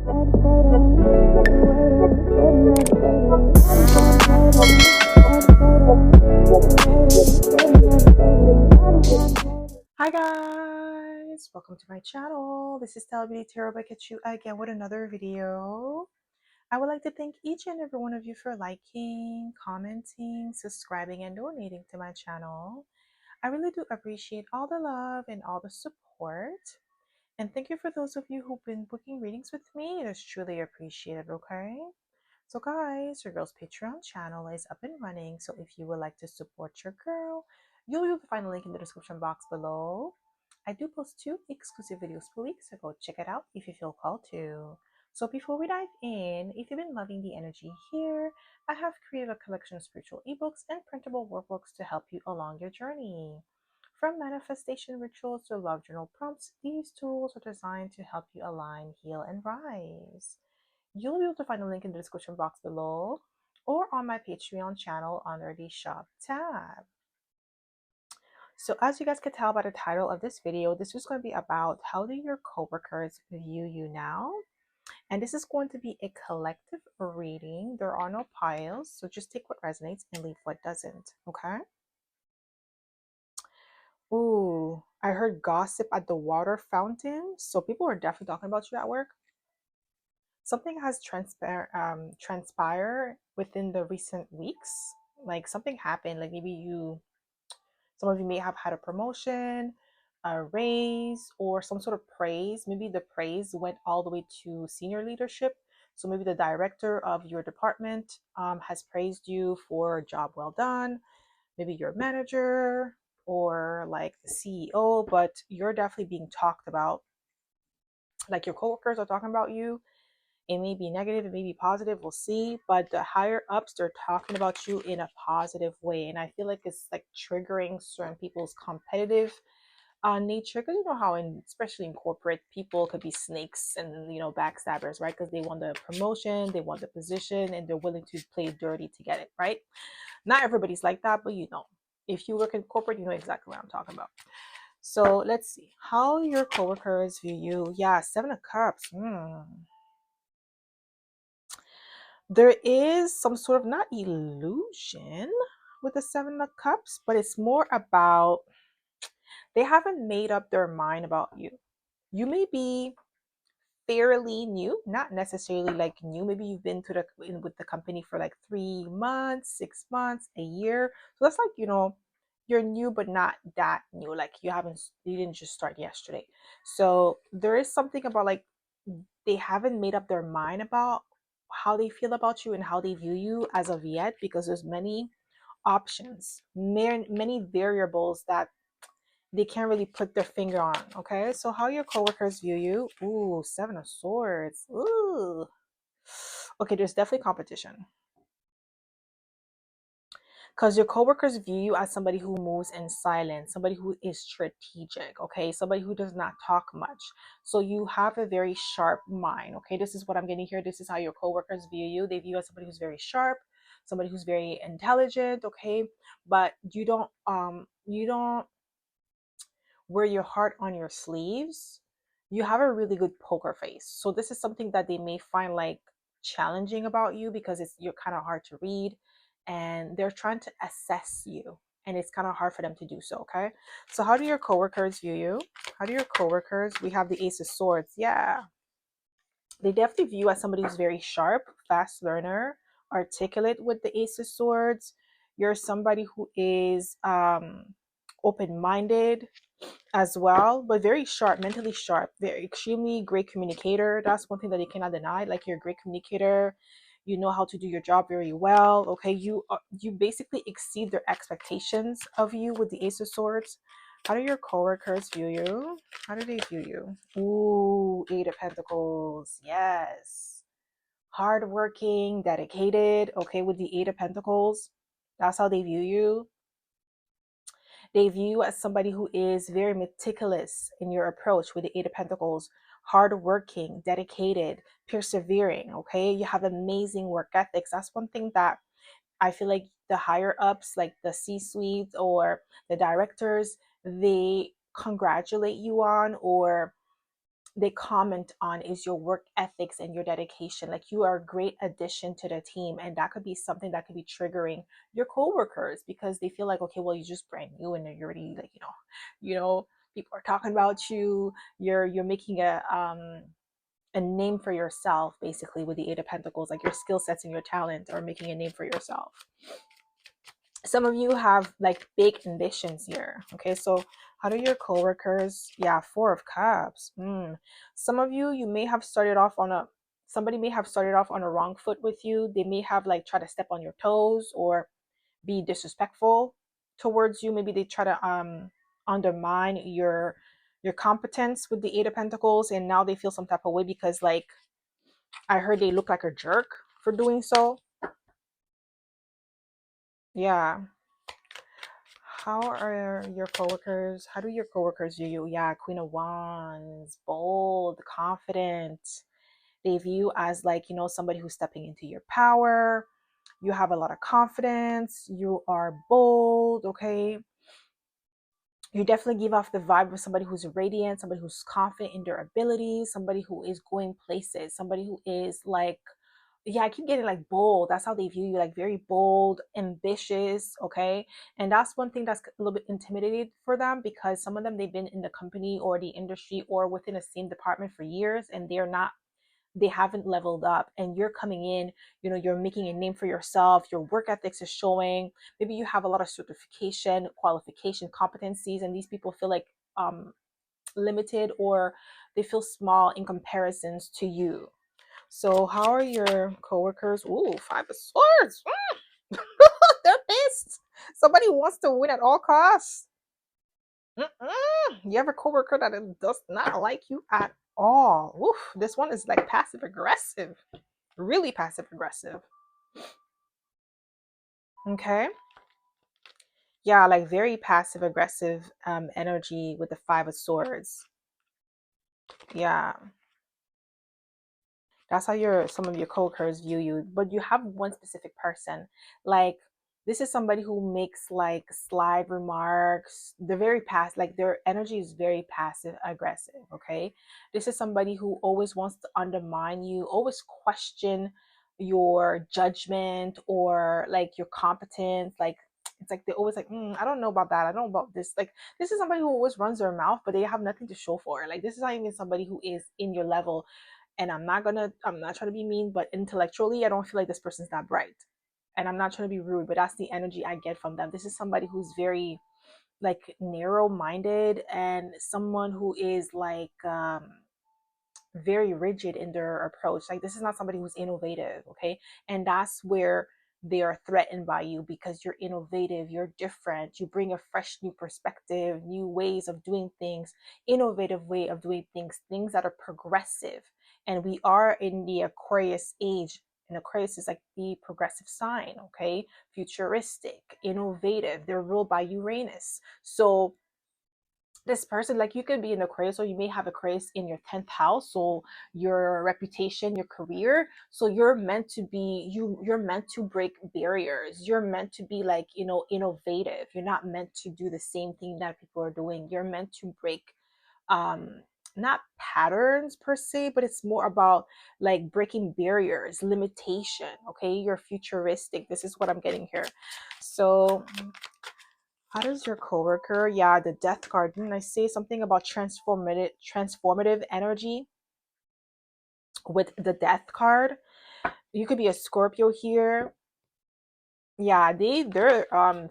Hi guys, welcome to my channel. This is adaptability back at you again with another video. I would like to thank each and every one of you for liking, commenting, subscribing, and donating to my channel. I really do appreciate all the love and all the support. And thank you for those of you who've been booking readings with me. It is truly appreciated, okay? So guys, your girl's Patreon channel is up and running. So if you would like to support your girl, you'll be able to find a link in the description box below. I do post 2 exclusive videos per week, so go check it out if you feel called to. So before we dive in, if you've been loving the energy here, I have created a collection of spiritual ebooks and printable workbooks to help you along your journey. From manifestation rituals to love journal prompts, these tools are designed to help you align, heal, and rise. You'll be able to find a link in the description box below or on my Patreon channel under the shop tab. So as you guys can tell by the title of this video, this is going to be about how do your coworkers view you now? And this is going to be a collective reading. There are no piles, so just take what resonates and leave what doesn't, okay? Ooh, I heard gossip at the water fountain. So people are definitely talking about you at work. Something has transpired within the recent weeks. Like something happened, like maybe some of you may have had a promotion, a raise, or some sort of praise. Maybe the praise went all the way to senior leadership. So maybe the director of your department has praised you for a job well done. Maybe your manager or like the CEO, but you're definitely being talked about. Like your coworkers are talking about you. It may be negative, it may be positive, we'll see. But the higher ups, they're talking about you in a positive way. And I feel like it's like triggering certain people's competitive nature. Because you know how, especially in corporate, people could be snakes and, backstabbers, right? Because they want the promotion, they want the position, and they're willing to play dirty to get it, right? Not everybody's like that, but if you work in corporate, you know exactly what I'm talking about. So let's see how your coworkers view you. Yeah, 7 of Cups. There is some sort of not illusion with the 7 of Cups, but it's more about they haven't made up their mind about you. You may be fairly new, not necessarily like new. Maybe you've been with the company for like 3 months, 6 months, a year. So that's like, you're new, but not that new. Like you didn't just start yesterday. So there is something about like they haven't made up their mind about how they feel about you and how they view you as of yet, because there's many options, many variables that they can't really put their finger on. Okay, so how your coworkers view you. Ooh, 7 of Swords. Ooh, okay, there's definitely competition because your coworkers view you as somebody who moves in silence, somebody who is strategic, okay, somebody who does not talk much. So you have a very sharp mind. Okay, this is what I'm getting here. This is how your coworkers view you. They view you as somebody who's very sharp, somebody who's very intelligent, okay, but you don't wear your heart on your sleeves. You have a really good poker face. So this is something that they may find like challenging about you because you're kind of hard to read and they're trying to assess you and it's kind of hard for them to do so, okay? So how do your coworkers view you? How do your coworkers? We have the Ace of Swords. Yeah. They definitely view you as somebody who's very sharp, fast learner, articulate with the Ace of Swords. You're somebody who is open-minded, as well, but very sharp, mentally sharp, very extremely great communicator. That's one thing that you cannot deny. Like you're a great communicator, you know how to do your job very well. Okay, you basically exceed their expectations of you with the Ace of Swords. How do your coworkers view you? How do they view you? Ooh, 8 of Pentacles. Yes, hardworking, dedicated. Okay, with the 8 of Pentacles, that's how they view you. They view you as somebody who is very meticulous in your approach with the 8 of Pentacles, hardworking, dedicated, persevering. Okay, you have amazing work ethics. That's one thing that I feel like the higher ups, like the C-suite or the directors, they congratulate you on, or they comment on is your work ethics and your dedication. Like you are a great addition to the team, and that could be something that could be triggering your coworkers because they feel like, okay, well, you're just brand new and you're already like, people are talking about you. You're making a name for yourself basically with the Eight of Pentacles, like your skill sets and your talent are making a name for yourself. Some of you have like big ambitions here. Okay, so how do your coworkers? Yeah, Four of Cups. Some of you, you may have started off on a somebody may have started off on a wrong foot with you. They may have like tried to step on your toes or be disrespectful towards you. Maybe they try to undermine your competence with the Eight of Pentacles, and now they feel some type of way because like I heard they look like a jerk for doing so. Yeah. How do your coworkers view you? Yeah, Queen of Wands, bold, confident. They view you as like, somebody who's stepping into your power. You have a lot of confidence. You are bold, okay? You definitely give off the vibe of somebody who's radiant, somebody who's confident in their abilities, somebody who is going places, somebody who is like, yeah, I keep getting like bold. That's how they view you, like very bold, ambitious, okay? And that's one thing that's a little bit intimidating for them because some of them they've been in the company or the industry or within the same department for years and they haven't leveled up, and you're coming in, you're making a name for yourself, your work ethics is showing. Maybe you have a lot of certification, qualification, competencies, and these people feel like limited or they feel small in comparisons to you. So how are your coworkers? Ooh, Five of Swords. They're pissed. Somebody who wants to win at all costs. You have a coworker that does not like you at all. Oof, this one is like passive aggressive, really passive aggressive. Okay. Yeah, like very passive aggressive energy with the Five of Swords. Yeah. That's how some of your coworkers view you, but you have one specific person. Like this is somebody who makes like slide remarks. They're very passive, like their energy is very passive aggressive. Okay, this is somebody who always wants to undermine you, always question your judgment or like your competence. Like it's like they're always like, I don't know about that. I don't know about this. Like this is somebody who always runs their mouth, but they have nothing to show for it. Like this is not even somebody who is in your level, and I'm not trying to be mean, but intellectually I don't feel like this person's that bright, and I'm not trying to be rude, but that's the energy I get from them. This is somebody who's very like narrow minded and someone who is like very rigid in their approach. Like this is not somebody who's innovative, okay? And that's where they are threatened by you because you're innovative, you're different, you bring a fresh new perspective, new ways of doing things, innovative way of doing things that are progressive. And we are in the Aquarius age, and Aquarius is like the progressive sign, okay? Futuristic, innovative. They're ruled by Uranus. So this person, like you could be in Aquarius, or you may have Aquarius in your 10th house, so your reputation, your career. So you're meant to break barriers. You're meant to be like, innovative. You're not meant to do the same thing that people are doing. You're meant to break um not patterns per se, but it's more about like breaking barriers, limitation. Okay, you're futuristic. This is what I'm getting here. So how does your coworker? Yeah, the death card. Didn't I say something about transformative energy with the death card? You could be a Scorpio here. Yeah, they're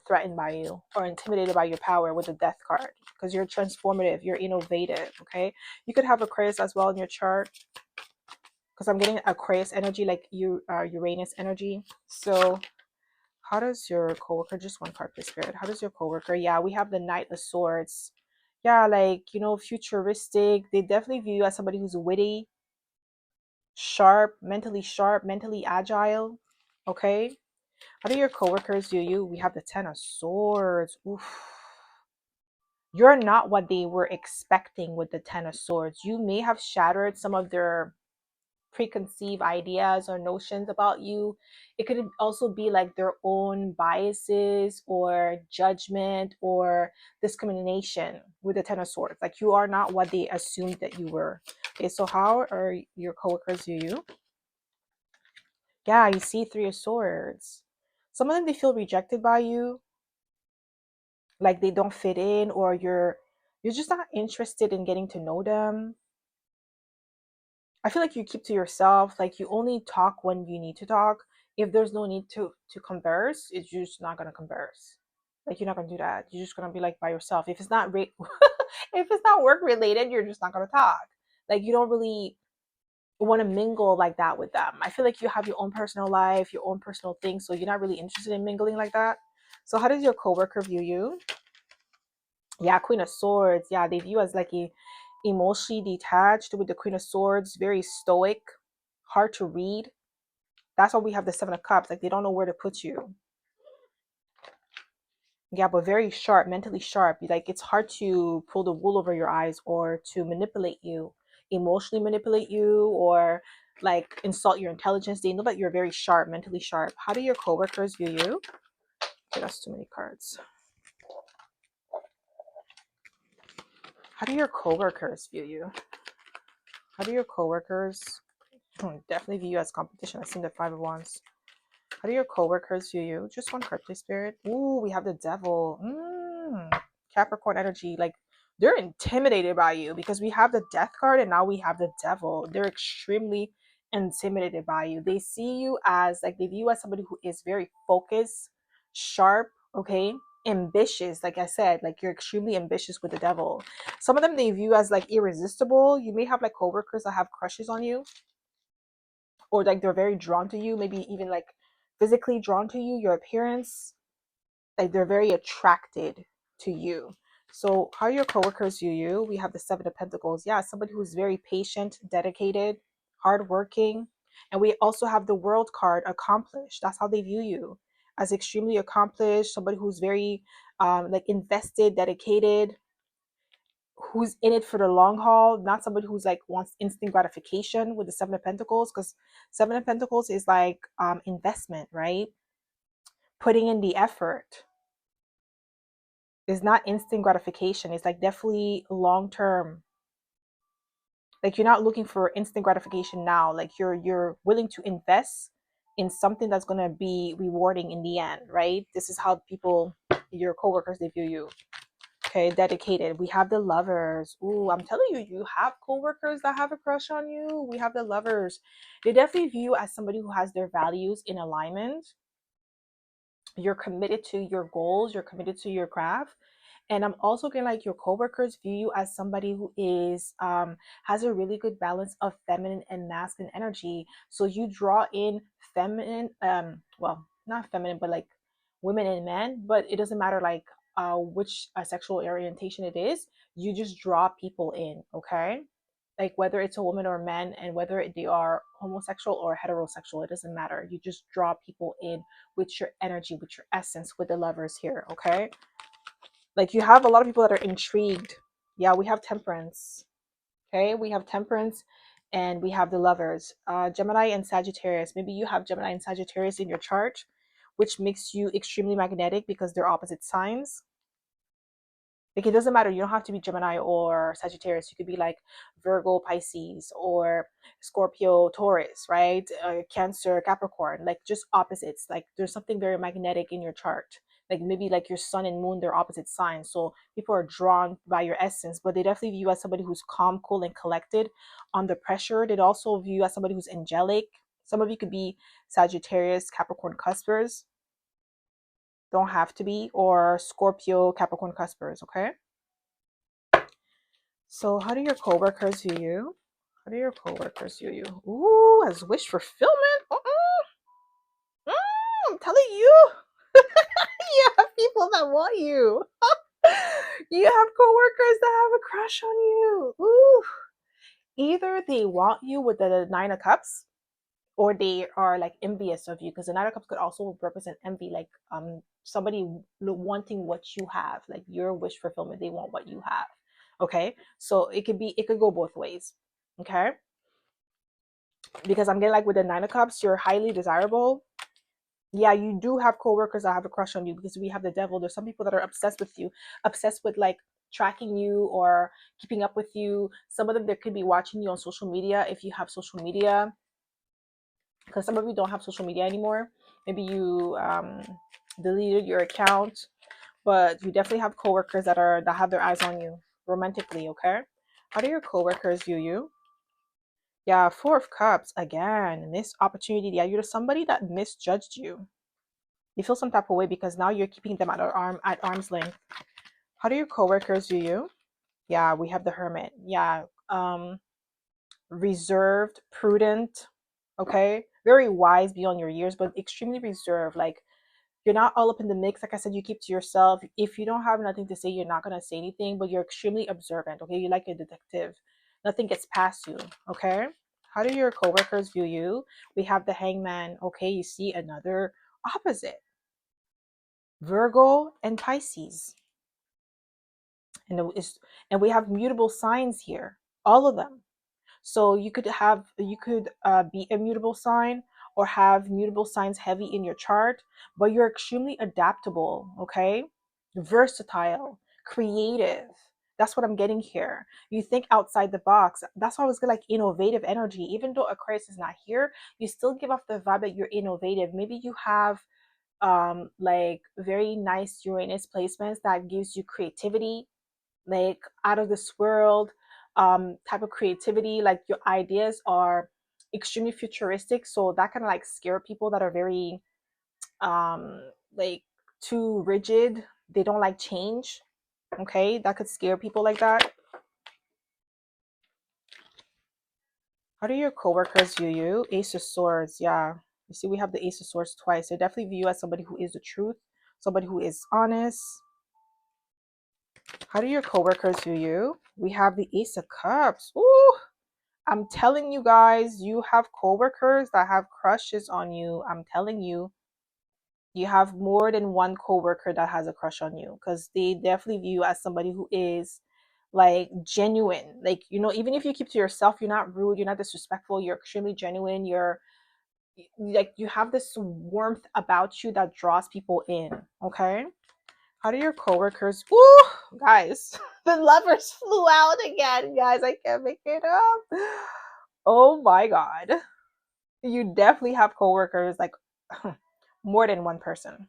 threatened by you or intimidated by your power with the death card because you're transformative, you're innovative, okay? You could have Aquarius as well in your chart because I'm getting Aquarius energy like Uranus energy. So how does your coworker, just one card, please, Spirit. How does your coworker? Yeah, we have the Knight of Swords. Yeah, like, futuristic. They definitely view you as somebody who's witty, sharp, mentally agile. Okay. How do your coworkers view you? We have the Ten of Swords. Oof. You're not what they were expecting with the Ten of Swords. You may have shattered some of their preconceived ideas or notions about you. It could also be like their own biases or judgment or discrimination with the Ten of Swords. Like you are not what they assumed that you were. Okay, so how are your coworkers view you? Yeah, you see Three of Swords. Some of them, they feel rejected by you, like they don't fit in, or you're just not interested in getting to know them. I feel like you keep to yourself, like you only talk when you need to talk. If there's no need to converse, it's just not gonna converse. Like you're not gonna do that. You're just gonna be like by yourself. If it's not if it's not work related, you're just not gonna talk. Like you don't really want to mingle like that with them. I feel like you have your own personal life, your own personal things, so you're not really interested in mingling like that. So how does your coworker view you? Yeah, Queen of Swords. Yeah, they view as like a emotionally detached with the Queen of Swords, very stoic, hard to read. That's why we have the Seven of Cups. Like they don't know where to put you. Yeah, but very sharp, mentally sharp. Like it's hard to pull the wool over your eyes or to manipulate you, emotionally manipulate you, or like insult your intelligence. They know that you're very sharp, mentally sharp. How do your coworkers view you? Okay, that's too many cards. How do your coworkers view you? How do your coworkers definitely view you as competition? I've seen the Five of Wands. How do your coworkers view you? Just one card, please, Spirit. Ooh, we have the Devil. Capricorn energy. Like they're intimidated by you because we have the Death card and now we have the Devil. They're extremely intimidated by you. They see you as like they view you as somebody who is very focused, sharp, okay, ambitious. Like I said, like you're extremely ambitious with the Devil. Some of them they view as like irresistible. You may have like coworkers that have crushes on you, or like they're very drawn to you, maybe even like physically drawn to you, your appearance, like they're very attracted to you. So how your coworkers view you? We have the Seven of Pentacles. Yeah, somebody who's very patient, dedicated, hardworking. And we also have the World card, accomplished. That's how they view you, as extremely accomplished, somebody who's very like invested, dedicated, who's in it for the long haul, not somebody who's like wants instant gratification with the Seven of Pentacles, because Seven of Pentacles is like investment, right? Putting in the effort is not instant gratification. It's like definitely long term. Like you're not looking for instant gratification now. Like you're willing to invest in something that's gonna be rewarding in the end, right? This is how people, your coworkers, they view you. Okay, dedicated. We have the Lovers. Ooh, I'm telling you, you have coworkers that have a crush on you. We have the Lovers. They definitely view you as somebody who has their values in alignment. You're committed to your goals. You're committed to your craft. And I'm also getting like your coworkers view you as somebody who is has a really good balance of feminine and masculine energy. So you draw in feminine, well, not feminine, but like women and men. But it doesn't matter like which sexual orientation it is. You just draw people in, okay? Like whether it's a woman or men, and whether they are homosexual or heterosexual, it doesn't matter. You just draw people in with your energy, with your essence, with the Lovers here, okay? Like you have a lot of people that are intrigued. Yeah, we have Temperance. Okay, we have Temperance, and we have the Lovers. Gemini and Sagittarius. Maybe you have Gemini and Sagittarius in your chart, which makes you extremely magnetic because they're opposite signs. Like it doesn't matter. You don't have to be Gemini or Sagittarius. You could be like Virgo, Pisces, or Scorpio, Taurus, right? Cancer, Capricorn. Like just opposites. Like there's something very magnetic in your chart. Like maybe like your sun and moon, they're opposite signs. So people are drawn by your essence, but they definitely view you as somebody who's calm, cool, and collected under pressure. They'd also view you as somebody who's angelic. Some of you could be Sagittarius, Capricorn cuspers, don't have to be, or Scorpio, Capricorn cuspers, okay? So how do your coworkers view you? How do your coworkers view you? Ooh, as wish fulfillment. I'm telling you, you have people that want you. You have coworkers that have a crush on you. Ooh. Either they want you with the Nine of Cups, or they are like envious of you, because the Nine of Cups could also represent envy, like somebody wanting what you have, like your wish fulfillment. They want what you have. Okay, so it could go both ways. Okay, because I'm getting like with the Nine of Cups, you're highly desirable. Yeah, you do have coworkers that have a crush on you because we have the devil. There's some people that are obsessed with you, obsessed with like tracking you or keeping up with you. Some of them, they could be watching you on social media if you have social media, because some of you don't have social media anymore. Maybe you deleted your account, but you definitely have coworkers that have their eyes on you romantically. Okay, how do your coworkers view you? Yeah, Four of Cups again. Missed opportunity. Yeah, you're somebody that misjudged you. You feel some type of way because now you're keeping them at arm's length. How do your coworkers view you? Yeah, we have the Hermit. Yeah, reserved, prudent. Okay, very wise beyond your years, but extremely reserved. Like you're not all up in the mix. Like I said, you keep to yourself. If you don't have nothing to say, you're not gonna say anything. But you're extremely observant. Okay, you're like a detective. Nothing gets past you. Okay. How do your coworkers view you? We have the Hangman. Okay, you see another opposite. Virgo and Pisces. And we have mutable signs here, all of them. So you could be a mutable sign or have mutable signs heavy in your chart, but you're extremely adaptable, okay? Versatile, creative. That's what I'm getting here. You think outside the box. That's why I was like innovative energy. Even though Aquarius is not here, you still give off the vibe that you're innovative. Maybe you have like very nice Uranus placements that gives you creativity, like out of this world type of creativity. Like your ideas are extremely futuristic, so that kind of like scare people that are very um like too rigid. They don't like change. Okay, that could scare people like that. How do your coworkers view you? Ace of Swords. Yeah, you see we have the Ace of Swords twice. They definitely view you as somebody who is the truth, somebody who is honest. How do your coworkers view you? We have the Ace of Cups. Ooh, I'm telling you guys, you have coworkers that have crushes on you. I'm telling you, you have more than one coworker that has a crush on you because they definitely view you as somebody who is like genuine. Like, you know, even if you keep to yourself, you're not rude, you're not disrespectful, you're extremely genuine, you're like you have this warmth about you that draws people in. Okay. How do your coworkers? Ooh, guys, the lovers flew out again, guys. I can't make it up. Oh my god, you definitely have coworkers like more than one person.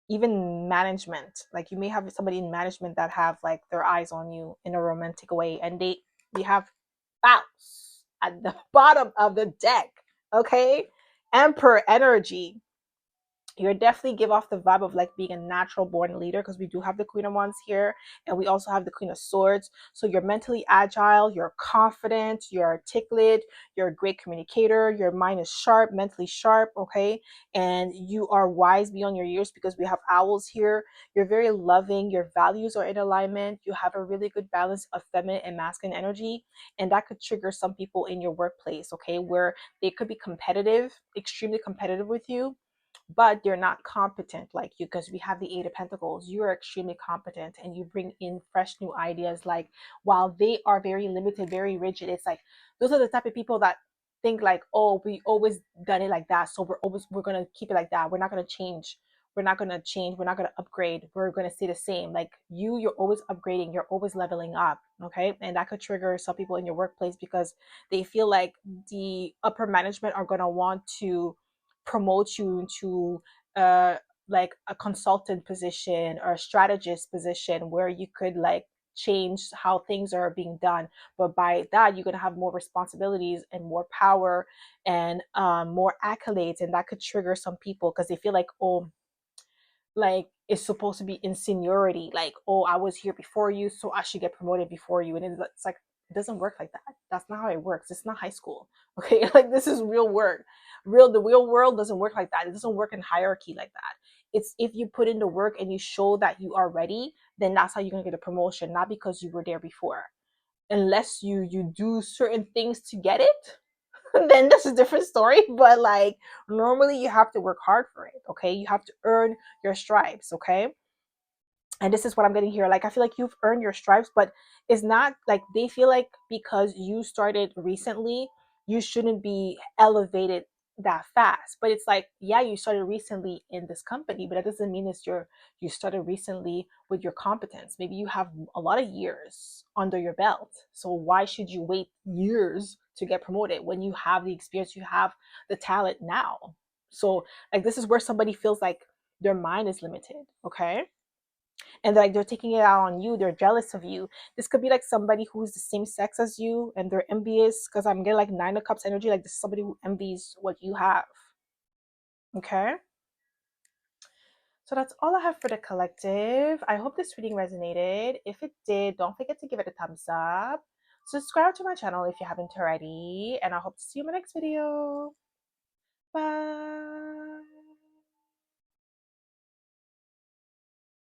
Even management, like you may have somebody in management that have like their eyes on you in a romantic way, and we have spouse at the bottom of the deck. Okay, Emperor energy. You definitely give off the vibe of like being a natural born leader because we do have the Queen of Wands here and we also have the Queen of Swords. So you're mentally agile, you're confident, you're articulate, you're a great communicator, your mind is sharp, mentally sharp, okay? And you are wise beyond your years because we have owls here. You're very loving, your values are in alignment, you have a really good balance of feminine and masculine energy, and that could trigger some people in your workplace, okay? Where they could be competitive, extremely competitive with you, but they're not competent like you because we have the Eight of Pentacles. You are extremely competent and you bring in fresh new ideas. Like while they are very limited, very rigid, it's like those are the type of people that think like, oh, we always done it like that, so we're gonna keep it like that. We're not gonna change. We're not gonna change. We're not gonna upgrade. We're gonna stay the same. Like you're always upgrading. You're always leveling up. Okay, and that could trigger some people in your workplace because they feel like the upper management are gonna want to promote you into uh like a consultant position or a strategist position where you could like change how things are being done, but by that you're going to have more responsibilities and more power and more accolades, and that could trigger some people because they feel like, oh, like it's supposed to be in seniority, like, oh, I was here before you, so I should get promoted before you. And it's like it doesn't work like that. That's not how it works. It's not high school. Okay, like this is real work. The real world doesn't work like that. It doesn't work in hierarchy like that. It's if you put in the work and you show that you are ready, then that's how you're gonna get a promotion, not because you were there before. Unless you do certain things to get it, then that's a different story. But like normally you have to work hard for it. Okay, you have to earn your stripes. Okay, and this is what I'm getting here. Like I feel like you've earned your stripes, but it's not like they feel like because you started recently you shouldn't be elevated that fast. But it's like, yeah, you started recently in this company, but that doesn't mean you started recently with your competence. Maybe you have a lot of years under your belt. So why should you wait years to get promoted when you have the experience, you have the talent now? So like this is where somebody feels like their mind is limited, okay? And like they're taking it out on you, they're jealous of you. This could be like somebody who's the same sex as you and they're envious, because I'm getting like Nine of Cups energy, like this is somebody who envies what you have, okay? So that's all I have for the collective. I hope this reading resonated. If it did, don't forget to give it a thumbs up. Subscribe to my channel if you haven't already, and I hope to see you in my next video. Bye.